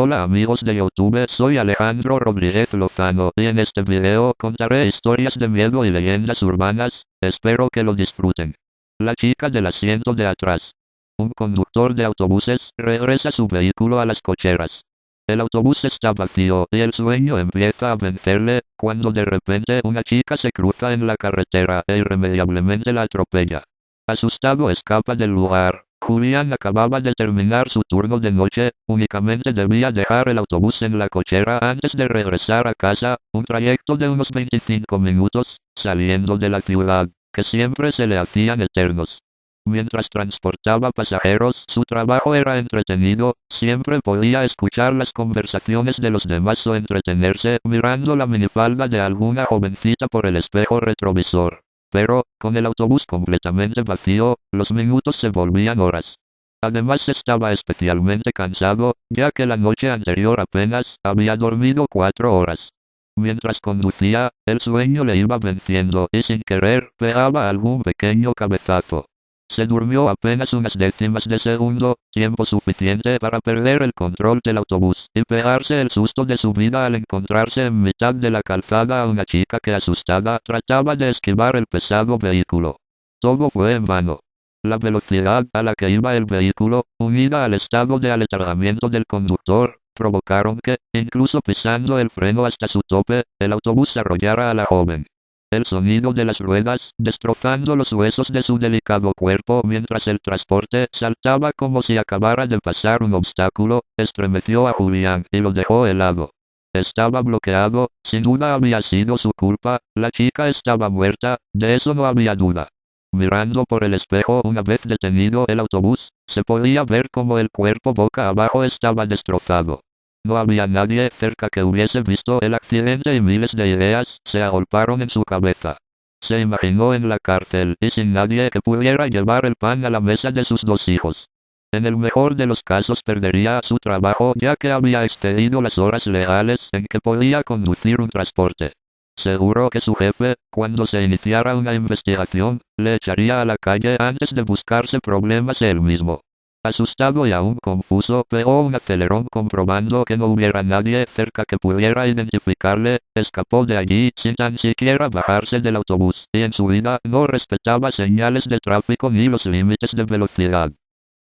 Hola amigos de YouTube, soy Alejandro Rodríguez Lozano y en este video contaré historias de miedo y leyendas urbanas, espero que lo disfruten. La chica del asiento de atrás. Un conductor de autobuses regresa su vehículo a las cocheras. El autobús está vacío y el sueño empieza a vencerle, cuando de repente una chica se cruza en la carretera e irremediablemente la atropella. Asustado escapa del lugar. Julián acababa de terminar su turno de noche, únicamente debía dejar el autobús en la cochera antes de regresar a casa, un trayecto de unos 25 minutos, saliendo de la ciudad, que siempre se le hacían eternos. Mientras transportaba pasajeros, su trabajo era entretenido, siempre podía escuchar las conversaciones de los demás o entretenerse mirando la minifalda de alguna jovencita por el espejo retrovisor. Pero, con el autobús completamente vacío, los minutos se volvían horas. Además estaba especialmente cansado, ya que la noche anterior apenas había dormido 4 horas. Mientras conducía, el sueño le iba venciendo y sin querer pegaba algún pequeño cabezazo. Se durmió apenas unas décimas de segundo, tiempo suficiente para perder el control del autobús y pegarse el susto de su vida al encontrarse en mitad de la calzada a una chica que asustada trataba de esquivar el pesado vehículo. Todo fue en vano. La velocidad a la que iba el vehículo, unida al estado de aletargamiento del conductor, provocaron que, incluso pisando el freno hasta su tope, el autobús arrollara a la joven. El sonido de las ruedas, destrozando los huesos de su delicado cuerpo mientras el transporte saltaba como si acabara de pasar un obstáculo, estremeció a Julián y lo dejó helado. Estaba bloqueado, sin duda había sido su culpa, la chica estaba muerta, de eso no había duda. Mirando por el espejo una vez detenido el autobús, se podía ver cómo el cuerpo boca abajo estaba destrozado. No había nadie cerca que hubiese visto el accidente y miles de ideas se agolparon en su cabeza. Se imaginó en la cárcel y sin nadie que pudiera llevar el pan a la mesa de sus 2 hijos. En el mejor de los casos perdería su trabajo ya que había excedido las horas legales en que podía conducir un transporte. Seguro que su jefe, cuando se iniciara una investigación, le echaría a la calle antes de buscarse problemas él mismo. Asustado y aún confuso, pegó un acelerón comprobando que no hubiera nadie cerca que pudiera identificarle, escapó de allí sin tan siquiera bajarse del autobús, y en su vida no respetaba señales de tráfico ni los límites de velocidad.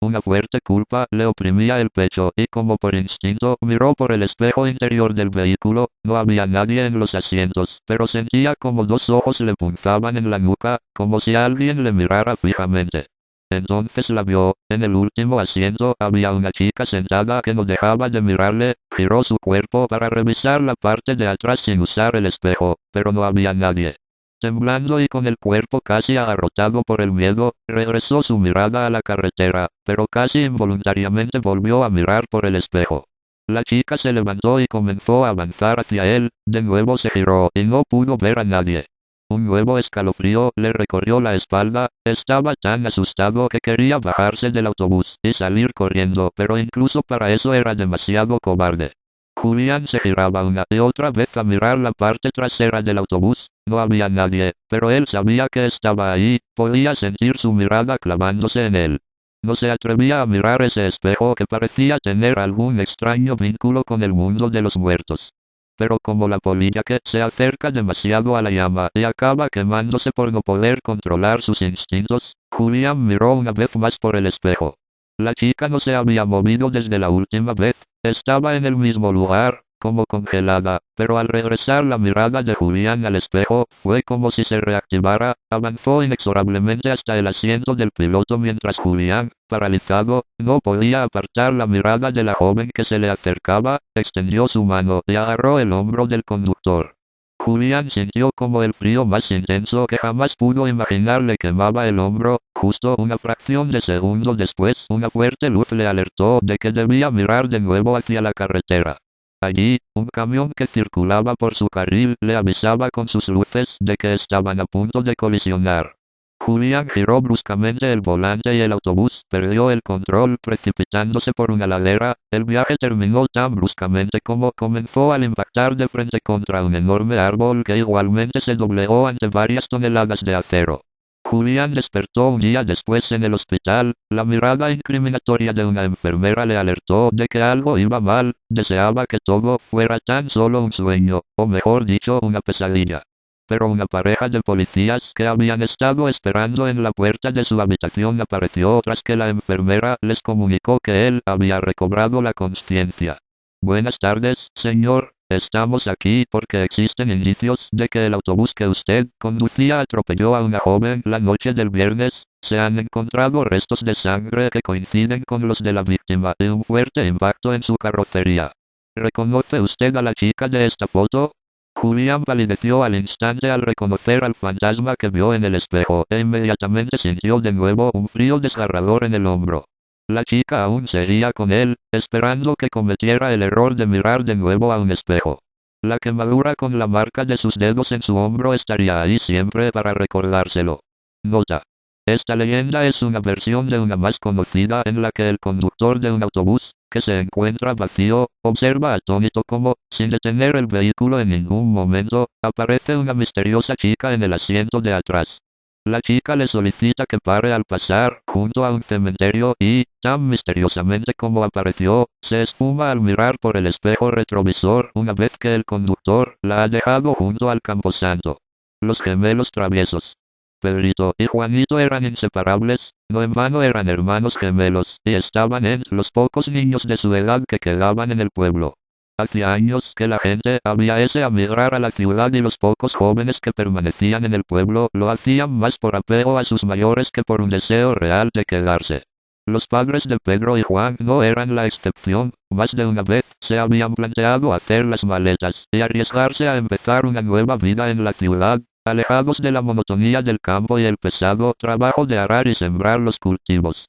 Una fuerte culpa le oprimía el pecho y como por instinto miró por el espejo interior del vehículo, no había nadie en los asientos, pero sentía como 2 ojos le puntaban en la nuca, como si alguien le mirara fijamente. Entonces la vio, en el último asiento había una chica sentada que no dejaba de mirarle, giró su cuerpo para revisar la parte de atrás sin usar el espejo, pero no había nadie. Temblando y con el cuerpo casi agarrotado por el miedo, regresó su mirada a la carretera, pero casi involuntariamente volvió a mirar por el espejo. La chica se levantó y comenzó a avanzar hacia él, de nuevo se giró y no pudo ver a nadie. Un nuevo escalofrío le recorrió la espalda, estaba tan asustado que quería bajarse del autobús y salir corriendo, pero incluso para eso era demasiado cobarde. Julián se giraba una y otra vez a mirar la parte trasera del autobús, no había nadie, pero él sabía que estaba ahí, podía sentir su mirada clavándose en él. No se atrevía a mirar ese espejo que parecía tener algún extraño vínculo con el mundo de los muertos. Pero como la polilla que se acerca demasiado a la llama y acaba quemándose por no poder controlar sus instintos, Julián miró una vez más por el espejo. La chica no se había movido desde la última vez, estaba en el mismo lugar, como congelada, pero al regresar la mirada de Julián al espejo, fue como si se reactivara, avanzó inexorablemente hasta el asiento del piloto mientras Julián, paralizado, no podía apartar la mirada de la joven que se le acercaba, extendió su mano y agarró el hombro del conductor. Julián sintió como el frío más intenso que jamás pudo imaginar le quemaba el hombro, justo una fracción de segundo después una fuerte luz le alertó de que debía mirar de nuevo hacia la carretera. Allí, un camión que circulaba por su carril le avisaba con sus luces de que estaban a punto de colisionar. Julián giró bruscamente el volante y el autobús perdió el control precipitándose por una ladera. El viaje terminó tan bruscamente como comenzó al impactar de frente contra un enorme árbol que igualmente se doblegó ante varias toneladas de acero. Julián despertó un día después en el hospital. La mirada incriminatoria de una enfermera le alertó de que algo iba mal. Deseaba que todo fuera tan solo un sueño, o mejor dicho, una pesadilla. Pero una pareja de policías que habían estado esperando en la puerta de su habitación apareció tras que la enfermera les comunicó que él había recobrado la consciencia. Buenas tardes, señor. Estamos aquí porque existen indicios de que el autobús que usted conducía atropelló a una joven la noche del viernes. Se han encontrado restos de sangre que coinciden con los de la víctima y un fuerte impacto en su carrocería. ¿Reconoce usted a la chica de esta foto? Julián palideció al instante al reconocer al fantasma que vio en el espejo e inmediatamente sintió de nuevo un frío desgarrador en el hombro. La chica aún seguía con él, esperando que cometiera el error de mirar de nuevo a un espejo. La quemadura con la marca de sus dedos en su hombro estaría ahí siempre para recordárselo. Nota. Esta leyenda es una versión de una más conocida en la que el conductor de un autobús, que se encuentra vacío, observa atónito cómo, sin detener el vehículo en ningún momento, aparece una misteriosa chica en el asiento de atrás. La chica le solicita que pare al pasar junto a un cementerio y, tan misteriosamente como apareció, se esfuma al mirar por el espejo retrovisor una vez que el conductor la ha dejado junto al camposanto. Los gemelos traviesos. Pedrito y Juanito eran inseparables, no en vano eran hermanos gemelos, y estaban entre los pocos niños de su edad que quedaban en el pueblo. Hacía años que la gente había ese a migrar a la ciudad y los pocos jóvenes que permanecían en el pueblo lo hacían más por apego a sus mayores que por un deseo real de quedarse. Los padres de Pedro y Juan no eran la excepción, más de una vez se habían planteado hacer las maletas y arriesgarse a empezar una nueva vida en la ciudad, alejados de la monotonía del campo y el pesado trabajo de arar y sembrar los cultivos.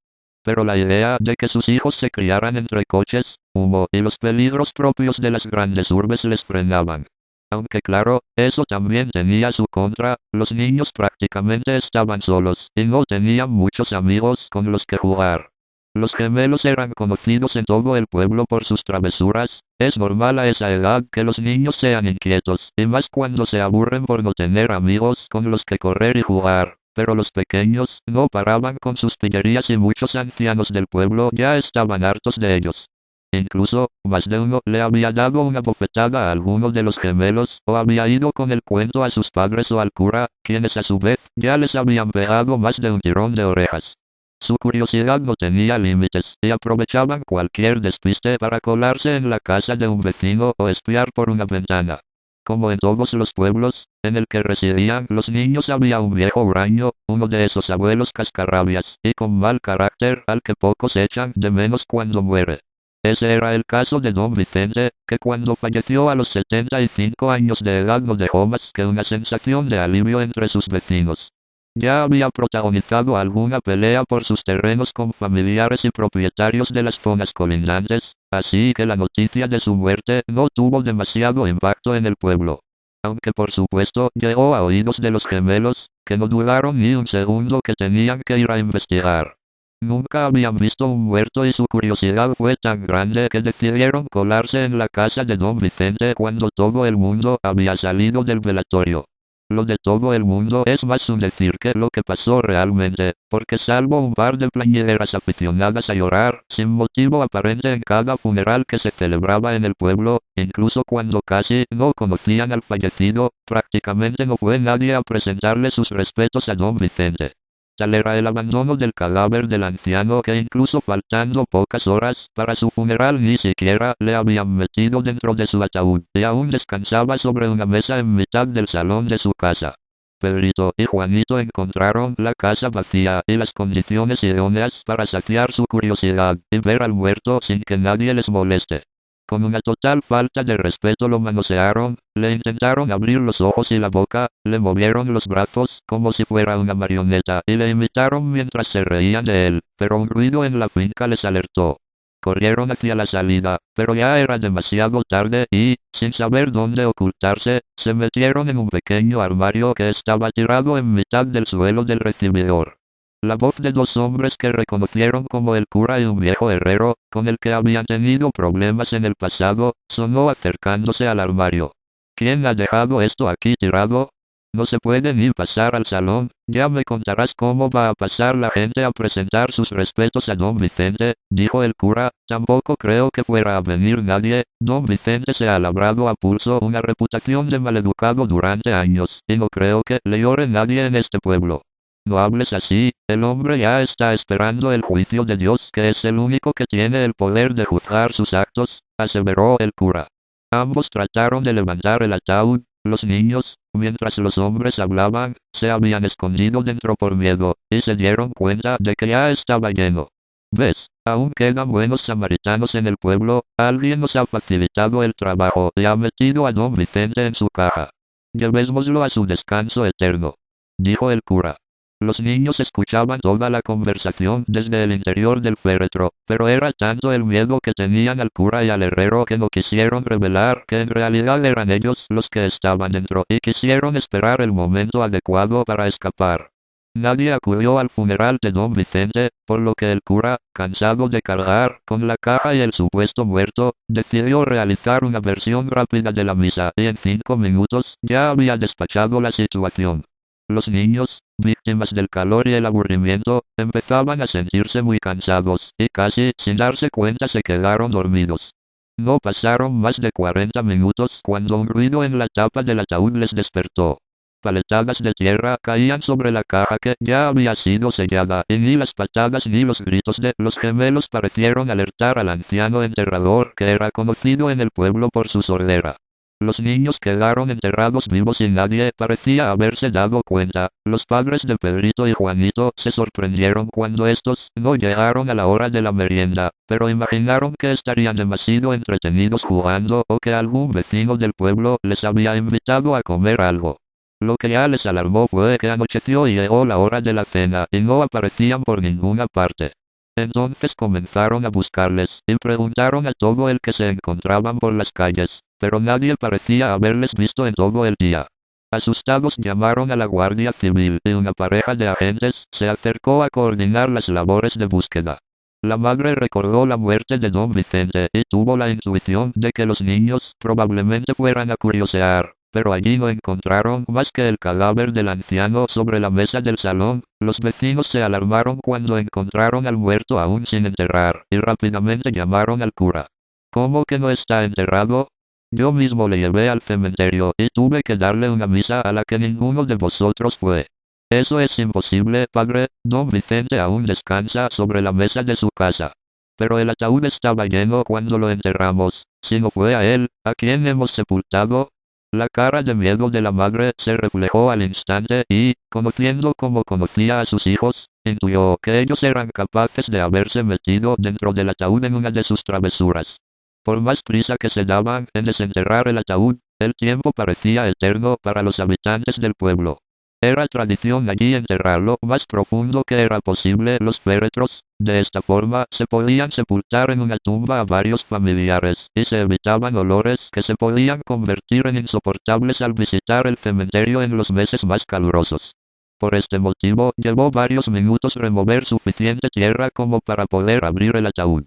Pero la idea de que sus hijos se criaran entre coches, humo y los peligros propios de las grandes urbes les frenaban. Aunque claro, eso también tenía su contra, los niños prácticamente estaban solos y no tenían muchos amigos con los que jugar. Los gemelos eran conocidos en todo el pueblo por sus travesuras. Es normal a esa edad que los niños sean inquietos, y más cuando se aburren por no tener amigos con los que correr y jugar. Pero los pequeños no paraban con sus pillerías y muchos ancianos del pueblo ya estaban hartos de ellos. Incluso, más de uno le había dado una bofetada a alguno de los gemelos, o había ido con el cuento a sus padres o al cura, quienes a su vez ya les habían pegado más de un tirón de orejas. Su curiosidad no tenía límites, y aprovechaban cualquier despiste para colarse en la casa de un vecino o espiar por una ventana. Como en todos los pueblos en el que residían los niños había un viejo huraño, uno de esos abuelos cascarrabias y con mal carácter al que pocos echan de menos cuando muere. Ese era el caso de don Vicente, que cuando falleció a los 75 años de edad no dejó más que una sensación de alivio entre sus vecinos. Ya había protagonizado alguna pelea por sus terrenos con familiares y propietarios de las zonas colindantes, así que la noticia de su muerte no tuvo demasiado impacto en el pueblo. Aunque por supuesto llegó a oídos de los gemelos, que no dudaron ni un segundo que tenían que ir a investigar. Nunca habían visto un muerto y su curiosidad fue tan grande que decidieron colarse en la casa de don Vicente cuando todo el mundo había salido del velatorio. Lo de todo el mundo es más un decir que lo que pasó realmente, porque salvo un par de plañideras aficionadas a llorar, sin motivo aparente en cada funeral que se celebraba en el pueblo, incluso cuando casi no conocían al fallecido, prácticamente no fue nadie a presentarle sus respetos a don Vicente. Tal era el abandono del cadáver del anciano que incluso faltando pocas horas para su funeral ni siquiera le habían metido dentro de su ataúd, y aún descansaba sobre una mesa en mitad del salón de su casa. Pedrito y Juanito encontraron la casa vacía y las condiciones idóneas para saciar su curiosidad y ver al muerto sin que nadie les moleste. Con una total falta de respeto lo manosearon, le intentaron abrir los ojos y la boca, le movieron los brazos como si fuera una marioneta y le imitaron mientras se reían de él, pero un ruido en la finca les alertó. Corrieron hacia la salida, pero ya era demasiado tarde y, sin saber dónde ocultarse, se metieron en un pequeño armario que estaba tirado en mitad del suelo del recibidor. La voz de dos hombres que reconocieron como el cura y un viejo herrero, con el que habían tenido problemas en el pasado, sonó acercándose al armario. ¿Quién ha dejado esto aquí tirado? No se puede ni pasar al salón. Ya me contarás cómo va a pasar la gente a presentar sus respetos a don Vicente, dijo el cura. Tampoco creo que fuera a venir nadie. Don Vicente se ha labrado a pulso una reputación de maleducado durante años, y no creo que le llore nadie en este pueblo. No hables así, el hombre ya está esperando el juicio de Dios, que es el único que tiene el poder de juzgar sus actos, aseveró el cura. Ambos trataron de levantar el ataúd. Los niños, mientras los hombres hablaban, se habían escondido dentro por miedo, y se dieron cuenta de que ya estaba lleno. ¿Ves? Aún quedan buenos samaritanos en el pueblo. Alguien nos ha facilitado el trabajo y ha metido a don Vicente en su caja. Llevémoslo a su descanso eterno, dijo el cura. Los niños escuchaban toda la conversación desde el interior del féretro, pero era tanto el miedo que tenían al cura y al herrero que no quisieron revelar que en realidad eran ellos los que estaban dentro y quisieron esperar el momento adecuado para escapar. Nadie acudió al funeral de don Vicente, por lo que el cura, cansado de cargar con la caja y el supuesto muerto, decidió realizar una versión rápida de la misa y en 5 minutos ya había despachado la situación. Los niños, víctimas del calor y el aburrimiento, empezaban a sentirse muy cansados, y casi sin darse cuenta se quedaron dormidos. No pasaron más de 40 minutos cuando un ruido en la tapa del ataúd les despertó. Paletadas de tierra caían sobre la caja que ya había sido sellada, y ni las patadas ni los gritos de los gemelos parecieron alertar al anciano enterrador, que era conocido en el pueblo por su sordera. Los niños quedaron enterrados vivos y nadie parecía haberse dado cuenta. Los padres de Pedrito y Juanito se sorprendieron cuando estos no llegaron a la hora de la merienda, pero imaginaron que estarían demasiado entretenidos jugando o que algún vecino del pueblo les había invitado a comer algo. Lo que ya les alarmó fue que anocheció y llegó la hora de la cena y no aparecían por ninguna parte. Entonces comenzaron a buscarles y preguntaron a todo el que se encontraban por las calles, pero nadie parecía haberles visto en todo el día. Asustados llamaron a la Guardia Civil y una pareja de agentes se acercó a coordinar las labores de búsqueda. La madre recordó la muerte de don Vicente y tuvo la intuición de que los niños probablemente fueran a curiosear, pero allí no encontraron más que el cadáver del anciano sobre la mesa del salón. Los vecinos se alarmaron cuando encontraron al muerto aún sin enterrar, y rápidamente llamaron al cura. ¿Cómo que no está enterrado? Yo mismo le llevé al cementerio y tuve que darle una misa a la que ninguno de vosotros fue. Eso es imposible, padre. Don Vicente aún descansa sobre la mesa de su casa. Pero el ataúd estaba lleno cuando lo enterramos. Si no fue a él, ¿a quién hemos sepultado? La cara de miedo de la madre se reflejó al instante y, conociendo como conocía a sus hijos, intuyó que ellos eran capaces de haberse metido dentro del ataúd en una de sus travesuras. Por más prisa que se daban en desenterrar el ataúd, el tiempo parecía eterno para los habitantes del pueblo. Era tradición allí enterrarlo más profundo que era posible los féretros. De esta forma se podían sepultar en una tumba a varios familiares, y se evitaban olores que se podían convertir en insoportables al visitar el cementerio en los meses más calurosos. Por este motivo, llevó varios minutos remover suficiente tierra como para poder abrir el ataúd.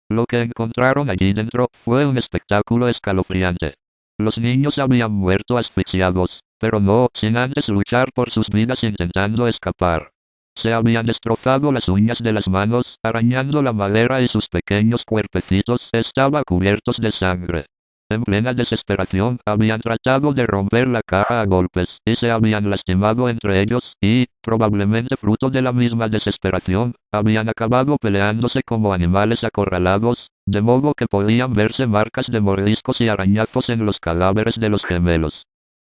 Lo que encontraron allí dentro fue un espectáculo escalofriante. Los niños habían muerto asfixiados, pero no sin antes luchar por sus vidas intentando escapar. Se habían destrozado las uñas de las manos, arañando la madera y sus pequeños cuerpecitos estaban cubiertos de sangre. En plena desesperación, habían tratado de romper la caja a golpes, y se habían lastimado entre ellos, y, probablemente fruto de la misma desesperación, habían acabado peleándose como animales acorralados, de modo que podían verse marcas de mordiscos y arañazos en los cadáveres de los gemelos.